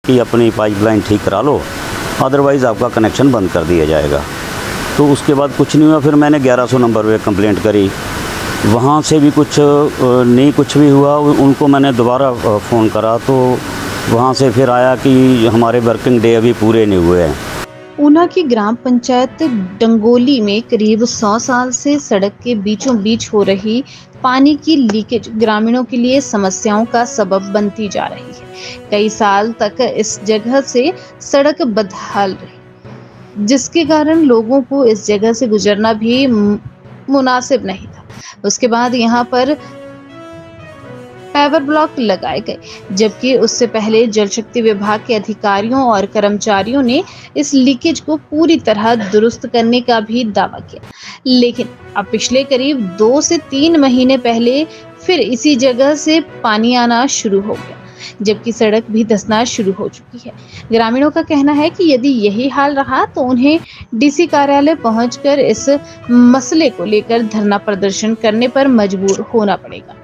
कि अपनी पाइपलाइन ठीक करा लो, अदरवाइज़ आपका कनेक्शन बंद कर दिया जाएगा। तो उसके बाद कुछ नहीं हुआ। फिर मैंने 1100 नंबर पे कंप्लेंट करी, वहाँ से भी कुछ भी हुआ। उनको मैंने दोबारा फ़ोन करा तो वहाँ से फिर आया कि हमारे वर्किंग डे अभी पूरे नहीं हुए हैं। ऊना की ग्राम पंचायत डंगोली में करीब 100 साल से सड़क के बीचों बीच हो रही पानी की लीकेज ग्रामीणों के लिए समस्याओं का सबब बनती जा रही है। कई साल तक इस जगह से सड़क बदहाल रही, जिसके कारण लोगों को इस जगह से गुजरना भी मुनासिब नहीं था। उसके बाद यहाँ पर पेवर ब्लॉक लगाए गए, जबकि उससे पहले जल शक्ति विभाग के अधिकारियों और कर्मचारियों ने इस लीकेज को पूरी तरह दुरुस्त करने का भी दावा किया। लेकिन अब पिछले करीब 2 से 3 महीने पहले फिर इसी जगह से पानी आना शुरू हो गया, जबकि सड़क भी धंसना शुरू हो चुकी है। ग्रामीणों का कहना है कि यदि यही हाल रहा तो उन्हें डीसी कार्यालय पहुंचकर इस मसले को लेकर धरना प्रदर्शन करने पर मजबूर होना पड़ेगा।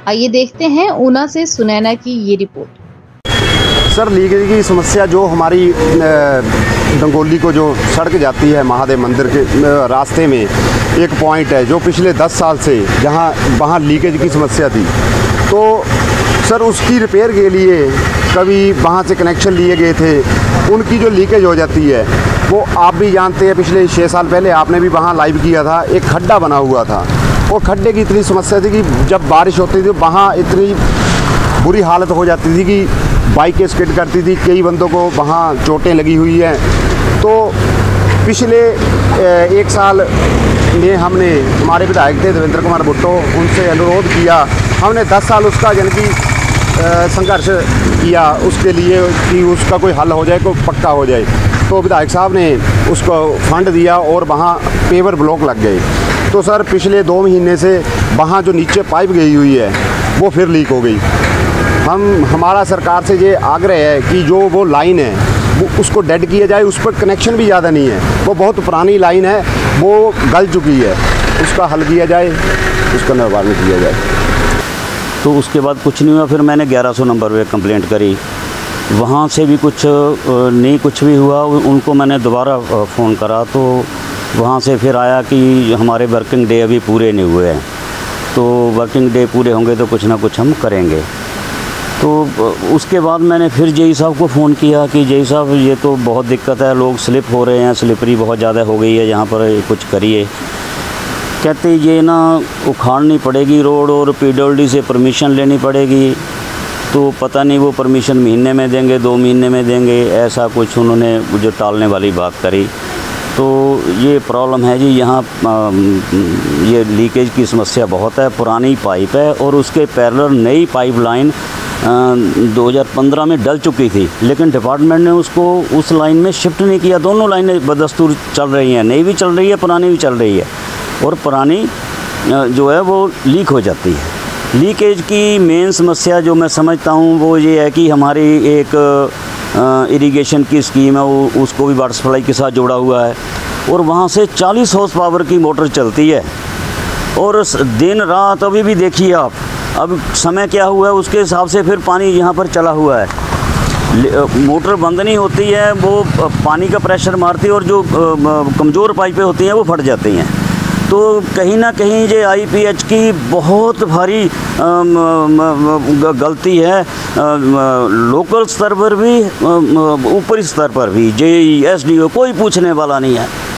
आइए देखते हैं ऊना से सुनैना की ये रिपोर्ट। सर, लीकेज की समस्या जो हमारी डंगोली को जो सड़क जाती है महादेव मंदिर के रास्ते में एक पॉइंट है जो पिछले 10 साल से जहाँ वहाँ लीकेज की समस्या थी। तो सर उसकी रिपेयर के लिए कभी वहाँ से कनेक्शन लिए गए थे, उनकी जो लीकेज हो जाती है वो आप भी जानते हैं। पिछले 6 साल पहले आपने भी वहाँ लाइव किया था, एक खड्डा बना हुआ था। वो खड्डे की इतनी समस्या थी कि जब बारिश होती थी वहाँ इतनी बुरी हालत हो जाती थी कि बाइकें स्किड करती थी, कई बंदों को वहाँ चोटें लगी हुई हैं। तो पिछले 1 साल में हमने, हमारे विधायक थे देवेंद्र कुमार भुट्टो, उनसे अनुरोध किया। हमने 10 साल उसका यानी कि संघर्ष किया उसके लिए कि उसका कोई हल हो जाए, कोई पक्का हो जाए। तो विधायक साहब ने उसको फंड दिया और वहाँ पेवर ब्लॉक लग गए। तो सर पिछले 2 महीने से वहाँ जो नीचे पाइप गई हुई है वो फिर लीक हो गई। हमारा सरकार से ये आग्रह है कि जो वो लाइन है वो उसको डेड किया जाए। उस पर कनेक्शन भी ज़्यादा नहीं है, वो बहुत पुरानी लाइन है, वो गल चुकी है, उसका हल किया जाए, उसका निर्माण किया जाए। तो उसके बाद कुछ नहीं हुआ। फिर मैंने 1100 नंबर पे कंप्लेंट करी, वहाँ से भी कुछ भी हुआ। उनको मैंने दोबारा फ़ोन करा तो वहाँ से फिर आया कि हमारे वर्किंग डे अभी पूरे नहीं हुए हैं, तो वर्किंग डे पूरे होंगे तो कुछ ना कुछ हम करेंगे। तो उसके बाद मैंने फिर जेई साहब को फ़ोन किया कि जेई साहब ये तो बहुत दिक्कत है, लोग स्लिप हो रहे हैं, स्लिपरी बहुत ज़्यादा हो गई है यहाँ पर, कुछ करिए। कहते ये ना उखाड़नी पड़ेगी रोड और PWD से परमिशन लेनी पड़ेगी। तो पता नहीं वो परमिशन महीने में देंगे, 2 महीने में देंगे, ऐसा कुछ उन्होंने जो टालने वाली बात करी। तो ये प्रॉब्लम है जी, यहाँ ये लीकेज की समस्या बहुत है। पुरानी पाइप है और उसके पैरेलल नई पाइपलाइन 2015 में डल चुकी थी, लेकिन डिपार्टमेंट ने उसको उस लाइन में शिफ्ट नहीं किया। दोनों लाइनें बदस्तूर चल रही हैं, नई भी चल रही है, पुरानी भी चल रही है, और पुरानी जो है वो लीक हो जाती है। लीकेज की मेन समस्या जो मैं समझता हूँ वो ये है कि हमारी एक इरिगेशन की स्कीम है, वो उसको भी वाटर सप्लाई के साथ जोड़ा हुआ है, और वहाँ से 40 हॉर्स पावर की मोटर चलती है, और दिन रात अभी भी देखिए आप, अब समय क्या हुआ है उसके हिसाब से फिर पानी यहाँ पर चला हुआ है। मोटर बंद नहीं होती है, वो पानी का प्रेशर मारती है और जो कमज़ोर पाइपें होती हैं वो फट जाती हैं। तो कहीं ना कहीं ये IPH की बहुत भारी गलती है, लोकल स्तर पर भी, ऊपरी स्तर पर भी, JE SDO कोई पूछने वाला नहीं है।